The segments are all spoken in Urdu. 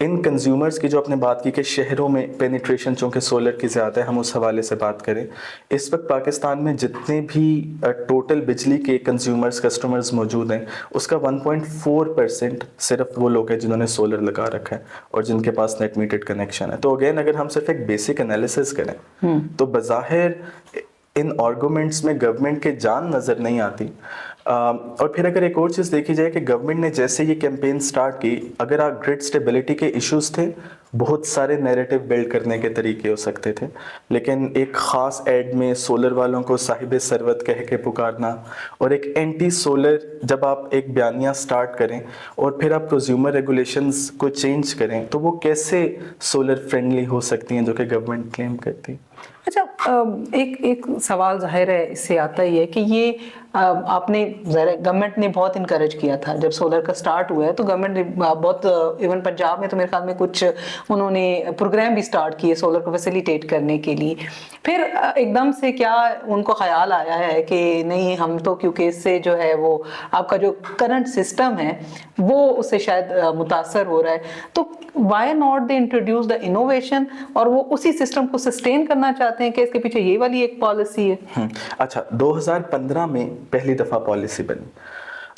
ان کنزیومرز کی جو آپ نے بات کی کہ شہروں میں پینیٹریشن چونکہ سولر کی زیادہ ہے، ہم اس حوالے سے بات کریں، اس وقت پاکستان میں جتنے بھی ٹوٹل بجلی کے کنزیومرز کسٹمرز موجود ہیں اس کا 1.4% صرف وہ لوگ ہیں جنہوں نے سولر لگا رکھا ہے اور جن کے پاس نیٹ میٹرڈ کنیکشن ہے. تو اگین اگر ہم صرف ایک بیسک انالیسس کریں تو بظاہر ان آرگومنٹس میں گورنمنٹ کے جان نظر نہیں آتی. اور پھر اگر ایک اور چیز دیکھی جائے کہ گورنمنٹ نے جیسے یہ کیمپین سٹارٹ کی، اگر آپ گرڈ سٹیبلٹی کے ایشوز تھے، بہت سارے نیریٹو بلڈ کرنے کے طریقے ہو سکتے تھے، لیکن ایک خاص ایڈ میں سولر والوں کو صاحب ثروت کہہ کے پکارنا اور ایک اینٹی سولر جب آپ ایک بیانیہ سٹارٹ کریں اور پھر آپ کنزیومر ریگولیشنز کو چینج کریں تو وہ کیسے سولر فرینڈلی ہو سکتی ہیں جو کہ گورنمنٹ کلیم کرتی ہے. اچھا، ایک سوال ظاہر ہے اس سے آتا ہی ہے کہ یہ آپ نے گورنمنٹ نے بہت انکریج کیا تھا جب سولر کا سٹارٹ ہوا ہے، تو گورنمنٹ نے بہت، ایون پنجاب میں تو میرے خیال میں کچھ انہوں نے پروگرام بھی سٹارٹ کیے سولر کو فیسیلیٹیٹ کرنے کے لیے. پھر ایک دم سے کیا ان کو خیال آیا ہے کہ نہیں، ہم تو کیونکہ اس سے جو ہے وہ آپ کا جو کرنٹ سسٹم ہے وہ اس سے شاید متاثر ہو رہا ہے، تو why not they introduce the innovation, اور وہ اسی سسٹم کو سسٹین کرنا چاہتے ہیں کہ اس کے پیچھے یہ والی ایک پالیسی ہے. اچھا، 2015 میں پہلی دفعہ پالیسی بنی.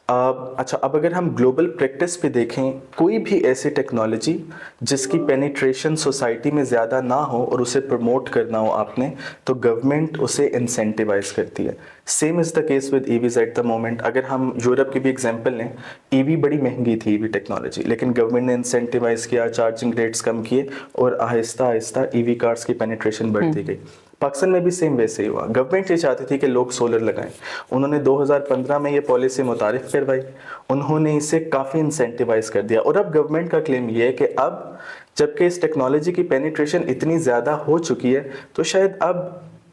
اچھا، اب اگر ہم گلوبل پریکٹس پہ دیکھیں، کوئی بھی ایسی ٹیکنالوجی جس کی پینیٹریشن سوسائٹی میں زیادہ نہ ہو اور اسے پروموٹ کرنا ہو آپ نے، تو گورنمنٹ اسے انسینٹیوائز کرتی ہے. Same is the case with E Vs at the moment. اگر ہم یورپ کی بھی ایگزامپل لیں، ای وی بڑی مہنگی تھی، ای وی ٹیکنالوجی، لیکن گورنمنٹ نے انسینٹیوائز کیا، چارجنگ ریٹس کم کیے اور آہستہ آہستہ ای وی کارز کی پینیٹریشن بڑھتی گئی. پاکستان میں بھی سیم ویسے ہی ہوا. گورنمنٹ یہ چاہتی تھی کہ لوگ سولر لگائیں، انہوں نے 2015 میں یہ پالیسی متعارف کروائی، انہوں نے اسے کافی انسینٹیوائز کر دیا. اور اب گورنمنٹ کا کلیم یہ ہے کہ اب جب کہ اس ٹیکنالوجی کی پینیٹریشن اتنی زیادہ ہو چکی ہے تو شاید اب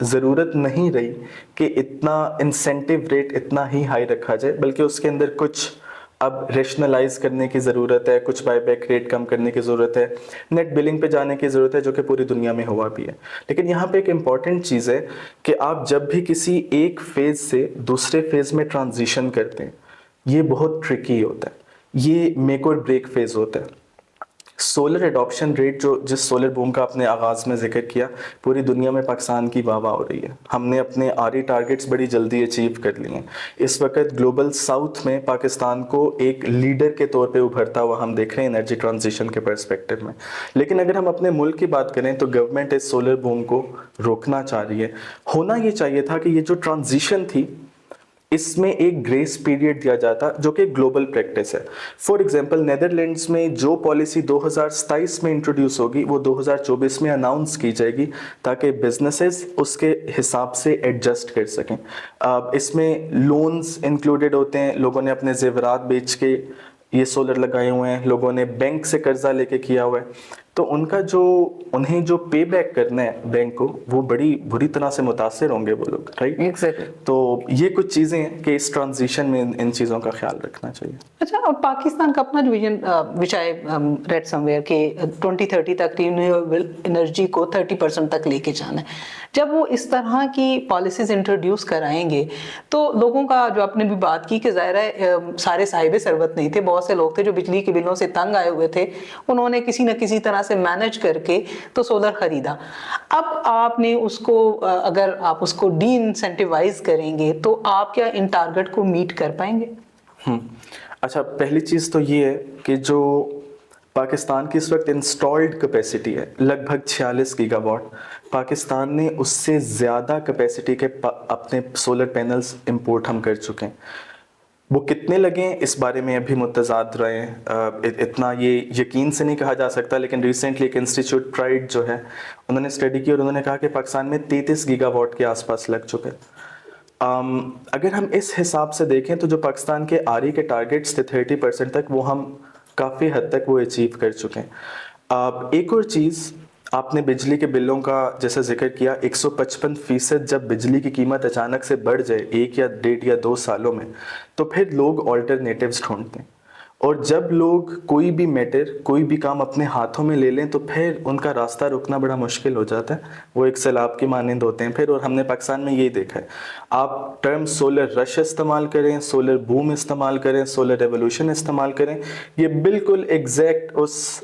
ضرورت نہیں رہی کہ اتنا انسینٹیو ریٹ اتنا ہی ہائی رکھا جائے، بلکہ اس کے اندر کچھ اب ریشنلائز کرنے کی ضرورت ہے، کچھ بائی بیک ریٹ کم کرنے کی ضرورت ہے، نیٹ بلنگ پہ جانے کی ضرورت ہے، جو کہ پوری دنیا میں ہوا بھی ہے. لیکن یہاں پہ ایک امپورٹنٹ چیز ہے کہ آپ جب بھی کسی ایک فیز سے دوسرے فیز میں ٹرانزیشن کرتے ہیں، یہ بہت ٹرکی ہوتا ہے، یہ میک اور بریک فیز ہوتا ہے. سولر ایڈاپشن ریٹ جو جس سولر بوم کا آپ نے آغاز میں ذکر کیا، پوری دنیا میں پاکستان کی واہ واہ ہو رہی ہے. ہم نے اپنے آری ٹارگٹس بڑی جلدی اچیو کر لیے ہیں. اس وقت گلوبل ساؤتھ میں پاکستان کو ایک لیڈر کے طور پہ ابھرتا ہوا ہم دیکھ رہے ہیں انرجی ٹرانزیشن کے پرسپیکٹو میں. لیکن اگر ہم اپنے ملک کی بات کریں تو گورنمنٹ اس سولر بوم کو روکنا چاہ رہی ہے. ہونا یہ چاہیے تھا کہ یہ جو ٹرانزیشن تھی اس میں ایک گریس پیریڈ دیا جاتا جو کہ گلوبل پریکٹس ہے. فار ایگزامپل نیدرلینڈز میں جو پالیسی 2027 میں انٹروڈیوس ہوگی وہ 2024 میں اناؤنس کی جائے گی تاکہ بزنسز اس کے حساب سے ایڈجسٹ کر سکیں. اس میں لونز انکلوڈیڈ ہوتے ہیں، لوگوں نے اپنے زیورات بیچ کے یہ سولر لگائے ہوئے ہیں، لوگوں نے بینک سے قرضہ لے کے کیا ہوا ہے، تو ان کا انہیں جو پے بیک کرنا ہے بینک کو، وہ بڑی بری طرح سے متاثر ہوں گے وہ لوگ، رائٹ؟ Exactly. تو یہ کچھ چیزیں ہیں کہ اس ٹرانزیشن میں ان چیزوں کا خیال رکھنا چاہیے. اچھا، اور پاکستان کا اپنا جو vision which I read some where کہ 2030 تک رینیویبل انرجی کو 30% تک لے کے جانا ہے. جب وہ اس طرح کی پالیسیز انٹروڈیوس کرائیں گے تو لوگوں کا، جو آپ نے بھی بات کی کہ ظاہر ہے سارے صاحب ثروت نہیں تھے، بہت سے لوگ تھے جو بجلی کے بلوں سے تنگ آئے ہوئے تھے، انہوں نے کسی نہ کسی طرح سے مینج کر کے تو سولر خریدا. اب آپ نے اس کو، اگر آپ اس کو ڈی انسینٹیوائز کریں گے تو آپ کیا ان ٹارگٹ کو میٹ کر پائیں گے؟ اچھا، پہلی چیز تو یہ ہے کہ جو پاکستان کی اس وقت انسٹالڈ کیپیسٹی ہے لگ بھگ 46 گیگا واٹ، پاکستان نے اس سے زیادہ کیپیسٹی کے اپنے سولر پینلز امپورٹ ہم کر چکے ہیں. وہ کتنے لگے ہیں اس بارے میں ابھی متضاد رہے ہیں، اتنا یہ یقین سے نہیں کہا جا سکتا. لیکن ریسنٹلی ایک انسٹیٹیوٹ پرائڈ جو ہے انہوں نے اسٹڈی کی اور انہوں نے کہا کہ پاکستان میں 33 گیگا واٹ کے آس پاس لگ چکے. اگر ہم اس حساب سے دیکھیں تو جو پاکستان کے آری کے ٹارگٹس تھے 30% تک، وہ ہم کافی حد تک وہ اچیو کر چکے ہیں. ایک اور چیز، آپ نے بجلی کے بلوں کا جیسے ذکر کیا، 155% جب بجلی کی قیمت اچانک سے بڑھ جائے 1 یا 1.5 یا 2 سالوں میں، تو پھر لوگ آلٹرنیٹیوز ڈھونڈتے ہیں. اور جب لوگ کوئی بھی میٹر، کوئی بھی کام اپنے ہاتھوں میں لے لیں تو پھر ان کا راستہ رکنا بڑا مشکل ہو جاتا ہے، وہ ایک سیلاب کی مانند ہوتے ہیں پھر. اور ہم نے پاکستان میں یہی دیکھا ہے. آپ ٹرم سولر رش استعمال کریں، سولر بوم استعمال کریں، سولر ریولوشن استعمال کریں، یہ بالکل ایگزیکٹ اس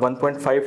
1.5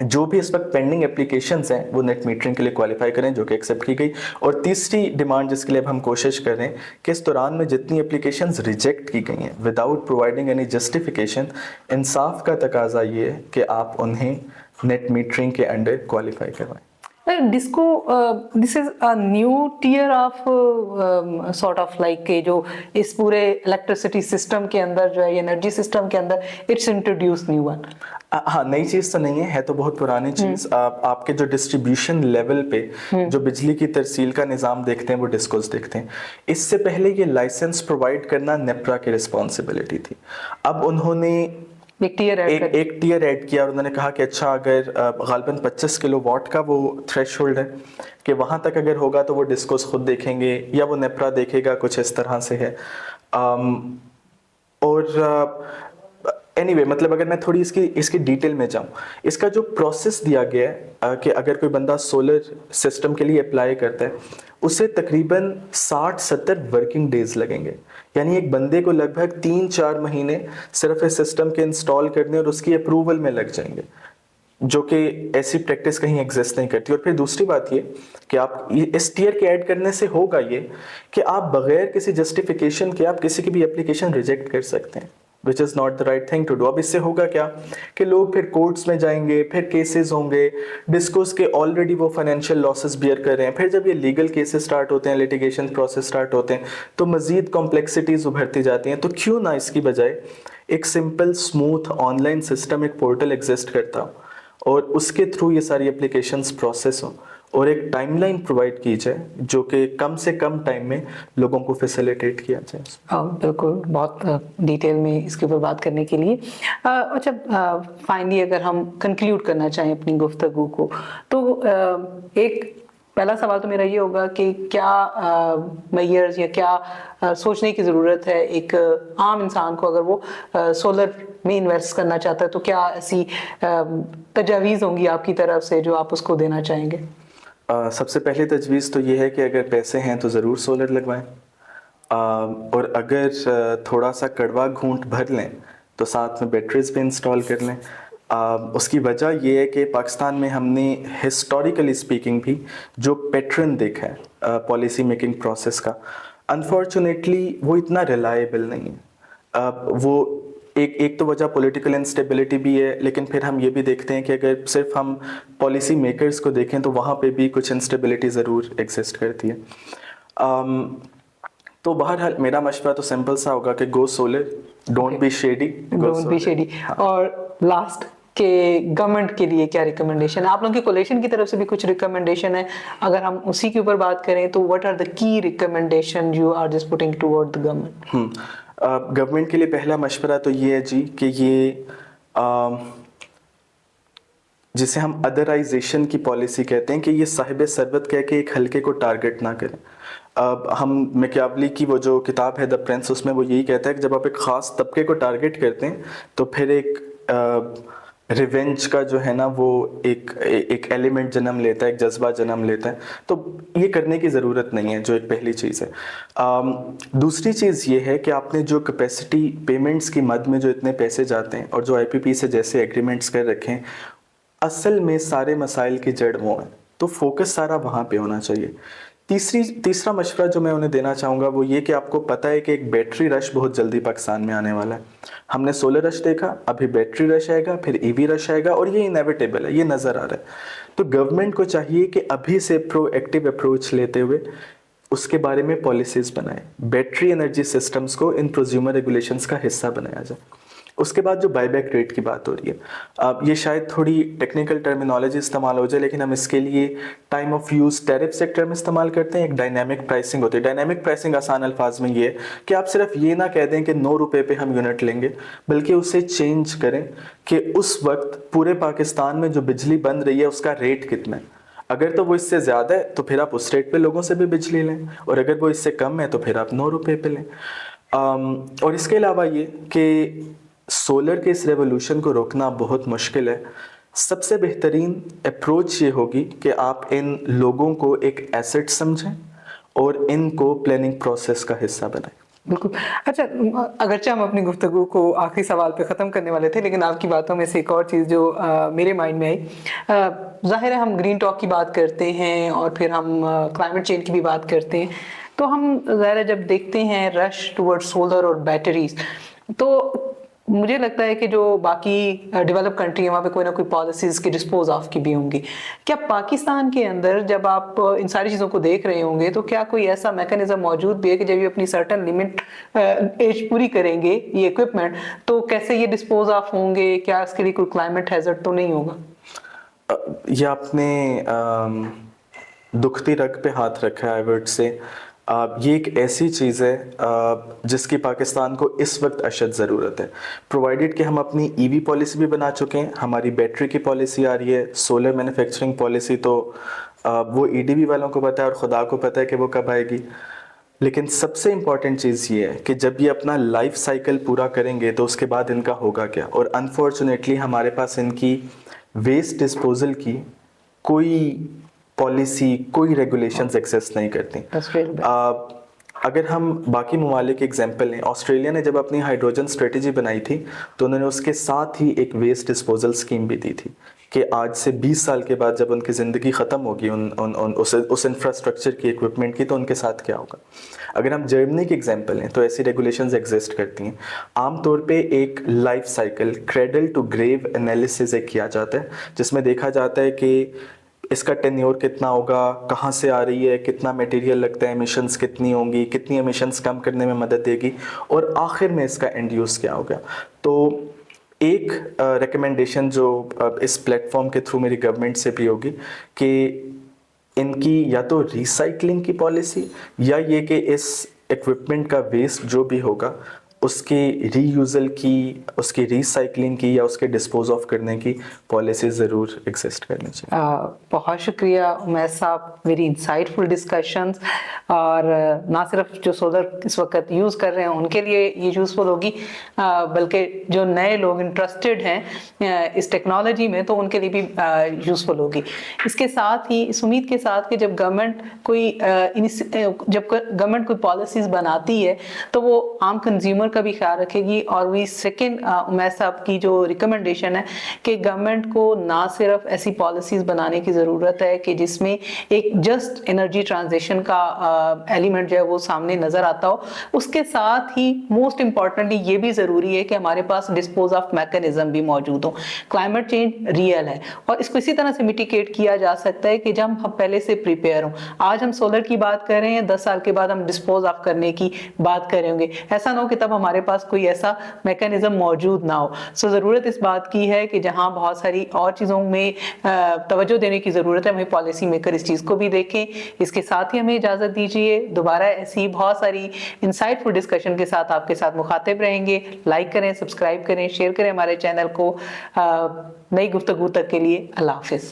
جو بھی اس وقت پینڈنگ اپلیکیشنز ہیں وہ نیٹ میٹرنگ کے لیے کوالیفائی کریں، جو کہ ایکسیپٹ کی گئی. اور تیسری ڈیمانڈ جس کے لیے اب ہم کوشش کر رہے ہیں کہ اس دوران میں جتنی اپلیکیشنز ریجیکٹ کی گئی ہیں وداؤٹ پرووائڈنگ اینی جسٹیفیکیشن، انصاف کا تقاضا یہ ہے کہ آپ انہیں نیٹ میٹرنگ کے انڈر کوالیفائی کروائیں. This is a new tier of sort of like کہ جو اس پورے الیکٹریسٹی سسٹم کے اندر جو ہے انرجی سسٹم کے اندر اٹس انٹروڈیوس نیو ون. ہاں، نئی چیز تو نہیں ہے تو بہت پرانی چیز. آپ کے جو ڈسٹریبیوشن لیول پہ جو بجلی کی ترسیل کا نظام دیکھتے ہیں وہ ڈسکوز دیکھتے ہیں. اس سے پہلے یہ لائسنس پرووائڈ کرنا نیپرا کی رسپانسبلٹی تھی. اب انہوں نے ایک ٹیئر ایڈ کیا اور انہوں نے کہا کہ اچھا اگر غالباً 25 کلو واٹ کا وہ تھریش ہولڈ ہے کہ وہاں تک اگر ہوگا تو وہ ڈسکوز خود دیکھیں گے یا وہ نیپرا دیکھے گا، کچھ اس طرح سے ہے. اور اینی وے مطلب اگر میں تھوڑی اس کی ڈیٹیل میں جاؤں، اس کا جو پروسیس دیا گیا ہے کہ اگر کوئی بندہ سولر سسٹم کے لیے اپلائی کرتا ہے اسے تقریباً 60-70 ورکنگ ڈیز لگیں گے. یعنی ایک بندے کو لگ بھگ 3-4 مہینے صرف اس سسٹم کے انسٹال کرنے اور اس کی اپروول میں لگ جائیں گے، جو کہ ایسی پریکٹس کہیں ایگزسٹ نہیں کرتی. اور پھر دوسری بات یہ کہ آپ اس ٹیئر کے ایڈ کرنے سے ہوگا یہ کہ آپ بغیر کسی جسٹیفیکیشن کے آپ کسی کی بھی اپلیکیشن ریجیکٹ کر سکتے ہیں، which is not the right thing to do. اب اس سے ہوگا کیا کہ لوگ پھر کورٹس میں جائیں گے، پھر کیسز ہوں گے، ڈسکوز کے آلریڈی وہ فائنینشیل لاسز بیئر کر رہے ہیں. پھر جب یہ لیگل کیسز سٹارٹ ہوتے ہیں، لیٹیگیشن پروسیس سٹارٹ ہوتے ہیں تو مزید کمپلیکسٹیز ابھرتی جاتی ہیں. تو کیوں نہ اس کی بجائے ایک simple smooth on line system, ایک پورٹل ایگزسٹ کرتا ہوں اور اس کے تھرو یہ ساری اپلیکیشنز پروسیس ہوں اور ایک ٹائم لائن پرووائڈ کی جائے جو کہ کم سے کم ٹائم میں لوگوں کو فیسیلیٹیٹ کیا جائے. بالکل، بہت ڈیٹیل میں اس کے اوپر بات کرنے کے لیے. اچھا، فائنلی اگر ہم کنکلیوڈ کرنا چاہیں اپنی گفتگو کو تو ایک پہلا سوال تو میرا یہ ہوگا کہ کیا میئرز یا کیا سوچنے کی ضرورت ہے ایک عام انسان کو اگر وہ سولر میں انویسٹ کرنا چاہتا ہے تو کیا ایسی تجاویز ہوں گی آپ کی طرف سے جو آپ اس کو دینا چاہیں گے؟ سب سے پہلی تجویز تو یہ ہے کہ اگر پیسے ہیں تو ضرور سولر لگوائیں، اور اگر تھوڑا سا کڑوا گھونٹ بھر لیں تو ساتھ میں بیٹریز بھی انسٹال کر لیں. اس کی وجہ یہ ہے کہ پاکستان میں ہم نے ہسٹوریکلی اسپیکنگ بھی جو پیٹرن دیکھا ہے پالیسی میکنگ پروسیس کا، انفارچونیٹلی وہ اتنا ریلائبل نہیں ہے. وہ ایک تو وجہ پولیٹیکل انسٹیبلٹی بھی ہے، لیکن پھر ہم یہ بھی دیکھتے ہیں کہ اگر صرف ہم پالیسی میکرز کو دیکھیں تو وہاں پہ بھی کچھ انسٹیبلٹی ضرور ایگزسٹ کرتی ہے. تو بہرحال میرا مشورہ تو سمپل سا ہوگا کہ گو سولر، ڈونٹ بی شیڈی. اور لاسٹ کہ گورنمنٹ کے لیے کیا ریکمنڈیشن ہے؟ آپ لوگوں کی کولیشن کی طرف سے بھی کچھ ریکمنڈیشن ہے؟ اگر ہم اسی کے اوپر بات کریں تو what are the key recommendation you are just putting toward the government؟ Government کے لیے پہلا مشورہ تو یہ ہے جی کہ یہ جسے ہم ادرائزیشن کی پالیسی کہتے ہیں کہ یہ صاحب ثروت کہہ کے ایک حلقے کو ٹارگٹ نہ کریں. ہم میکیاولی کی وہ جو کتاب ہے دا پرنس، اس میں وہ یہی کہتا ہے کہ جب آپ ایک خاص طبقے کو ٹارگٹ کرتے ہیں تو پھر ایک ریونج کا جو ہے نا وہ ایک ایلیمنٹ جنم لیتا ہے، ایک جذبہ جنم لیتا ہے. تو یہ کرنے کی ضرورت نہیں ہے، جو ایک پہلی چیز ہے. دوسری چیز یہ ہے کہ آپ نے جو کیپیسٹی پیمنٹس کی مد میں جو اتنے پیسے جاتے ہیں اور جو آئی پی پی سے جیسے ایگریمنٹس کر رکھے ہیں، اصل میں سارے مسائل کی جڑ وہ ہیں، تو فوکس سارا وہاں پہ ہونا چاہیے. تیسرا مشورہ جو میں انہیں دینا چاہوں گا وہ یہ کہ آپ کو پتہ ہے کہ ایک بیٹری رش بہت جلدی پاکستان میں آنے والا ہے. ہم نے سولر رش دیکھا، ابھی بیٹری رش آئے گا، پھر ای وی رش آئے گا، اور یہ انیویٹیبل ہے، یہ نظر آ رہا ہے. تو گورنمنٹ کو چاہیے کہ ابھی سے پرو ایکٹیو اپروچ لیتے ہوئے اس کے بارے میں پالیسیز بنائیں، بیٹری انرجی سسٹمز کو ان پروزیومر ریگولیشنز کا حصہ بنایا جائے. اس کے بعد جو بائی بیک ریٹ کی بات ہو رہی ہے، یہ شاید تھوڑی ٹیکنیکل ٹرمینالوجی استعمال ہو جائے، لیکن ہم اس کے لیے time of use tariff sector میں استعمال کرتے ہیں. ایک ڈائنامک پرائسنگ ہوتی ہے. ڈائنامک پرائسنگ آسان الفاظ میں یہ ہے کہ آپ صرف یہ نہ کہہ دیں کہ 9 روپے پہ ہم یونٹ لیں گے، بلکہ اسے چینج کریں کہ اس وقت پورے پاکستان میں جو بجلی بن رہی ہے اس کا ریٹ کتنا ہے. اگر تو وہ اس سے زیادہ ہے تو پھر آپ اس ریٹ پہ لوگوں سے بھی بجلی لیں، اور اگر وہ اس سے کم ہے تو پھر آپ 9 روپے پہ لیں. اور اس کے علاوہ یہ کہ سولر کے اس ریولوشن کو روکنا بہت مشکل ہے. سب سے بہترین اپروچ یہ ہوگی کہ آپ ان لوگوں کو ایک ایسٹ سمجھیں اور ان کو پلاننگ پروسیس کا حصہ بنائیں. بالکل. اچھا, اگرچہ ہم اپنی گفتگو کو آخری سوال پہ ختم کرنے والے تھے, لیکن آپ کی باتوں میں سے ایک اور چیز جو میرے مائنڈ میں آئی, ظاہر ہے ہم گرین ٹاک کی بات کرتے ہیں اور پھر ہم کلائمیٹ چینج کی بھی بات کرتے ہیں, تو ہم ظاہر ہے جب دیکھتے ہیں رش ٹورڈ سولر اور بیٹریز, تو مجھے لگتا ہے کہ جو باقی ڈیولپ کنٹری ہیں وہاں پہ کوئی نہ کوئی پالیسیز کی ڈسپوز آف کی بھی ہوں گی. کیا پاکستان کے اندر جب آپ ان ساری چیزوں کو دیکھ رہے ہوں گے تو کیا کوئی ایسا میکانزم موجود بھی ہے کہ جب یہ اپنی سرٹن لمٹ ایج پوری کریں گے یہ اکوپمنٹ, تو کیسے یہ ڈسپوز آف ہوں گے؟ کیا اس کے لیے کوئی کلائمیٹ ہیزرڈ تو نہیں ہوگا؟ یہ آپ نے دکھتی رگ پہ ہاتھ رکھا ہے, آئی وڈ سے یہ ایک ایسی چیز ہے جس کی پاکستان کو اس وقت اشد ضرورت ہے, پرووائڈیڈ کہ ہم اپنی ای وی پالیسی بھی بنا چکے ہیں, ہماری بیٹری کی پالیسی آ رہی ہے, سولر مینوفیکچرنگ پالیسی تو وہ ای ڈی بی والوں کو پتہ ہے اور خدا کو پتہ ہے کہ وہ کب آئے گی. لیکن سب سے امپورٹنٹ چیز یہ ہے کہ جب یہ اپنا لائف سائیکل پورا کریں گے تو اس کے بعد ان کا ہوگا کیا, اور انفارچونیٹلی ہمارے پاس ان کی ویسٹ ڈسپوزل کی کوئی پالیسی, کوئی ریگولیشنز ایگزسٹ نہیں کرتی. اگر ہم باقی ممالک ایگزامپل لیں, آسٹریلیا نے جب اپنی ہائیڈروجن اسٹریٹجی بنائی تھی تو انہوں نے اس کے ساتھ ہی ایک ویسٹ ڈسپوزل اسکیم بھی دی تھی کہ آج سے 20 سال کے بعد جب ان کی زندگی ختم ہوگی اس انفراسٹرکچر کی, اکوپمنٹ کی, تو ان کے ساتھ کیا ہوگا. اگر ہم جرمنی کی ایگزامپل لیں تو ایسی ریگولیشنز ایگزسٹ کرتی ہیں. عام طور پہ ایک life cycle cradle to grave analysis ایک کیا جاتا ہے جس میں دیکھا جاتا ہے کہ اس کا ٹینیور کتنا ہوگا, کہاں سے آ رہی ہے, کتنا میٹیریل لگتا ہے, ایمیشنز کتنی ہوں گی, کتنی ایمیشنز کم کرنے میں مدد دے گی, اور آخر میں اس کا اینڈ یوز کیا ہوگا. تو ایک ریکمنڈیشن جو اس پلیٹ فارم کے تھرو میری گورنمنٹ سے بھی ہوگی کہ ان کی یا تو ریسائکلنگ کی پالیسی یا یہ کہ اس ایکوپمنٹ کا ویسٹ جو بھی ہوگا اس کی ری یوزل کی, اس کی ریسائکلنگ کی یا اس کے ڈسپوز آف کرنے کی پالیسی ضرور ایگزسٹ کرنی چاہیے. بہت شکریہ عمیر صاحب, ویری انسائٹ فل ڈسکشنز, اور نہ صرف جو سولر اس وقت یوز کر رہے ہیں ان کے لیے یہ یوزفل ہوگی, بلکہ جو نئے لوگ انٹرسٹڈ ہیں اس ٹیکنالوجی میں تو ان کے لیے بھی یوزفل ہوگی. اس کے ساتھ ہی اس امید کے ساتھ کہ جب گورنمنٹ کوئی پالیسیز بناتی ہے تو وہ عام کنزیومر کا بھی خیال رکھے گی. اور وہی سیکنڈ عمیر صاحب کی جو ریکمنڈیشن ہے کہ گورنمنٹ کو نہ صرف ایسی پالیسیز بنانے کی ضرورت ہے کہ جس میں ایک جسٹ انرجی ٹرانزیشن کا ایلیمنٹ جو ہے وہ سامنے نظر آتا ہو, اس کے ساتھ ہی موسٹ امپورٹنٹلی یہ بھی ضروری ہے کہ ہمارے پاس ڈسپوز آف میکانزم بھی موجود ہو. کلائمیٹ چینج ریئل ہے اور اس کو اسی طرح سے میٹیگیٹ کیا جا سکتا ہے کہ جب ہم پہلے سے پریپیئر ہوں. آج ہم سولر کی بات کر رہے ہیں, 10 سال کے بعد ہم ڈسپوز آف کرنے کی بات کریں گے, ایسا نہ ہو کہ تب ہمارے پاس کوئی ایسا میکانزم موجود نہ ہو. سو ضرورت اس بات کی ہے کہ جہاں بہت ساری اور چیزوں میں توجہ دینے کی ضرورت ہے, ہمیں پالیسی میکر اس چیز کو بھی دیکھیں. اس کے ساتھ ہی ہمیں اجازت دیجیے, دوبارہ ایسی بہت ساری انسائٹ فل ڈسکشن کے ساتھ آپ کے ساتھ مخاطب رہیں گے. لائک کریں, سبسکرائب کریں, شیئر کریں ہمارے چینل کو. نئی گفتگو تک کے لیے اللہ حافظ.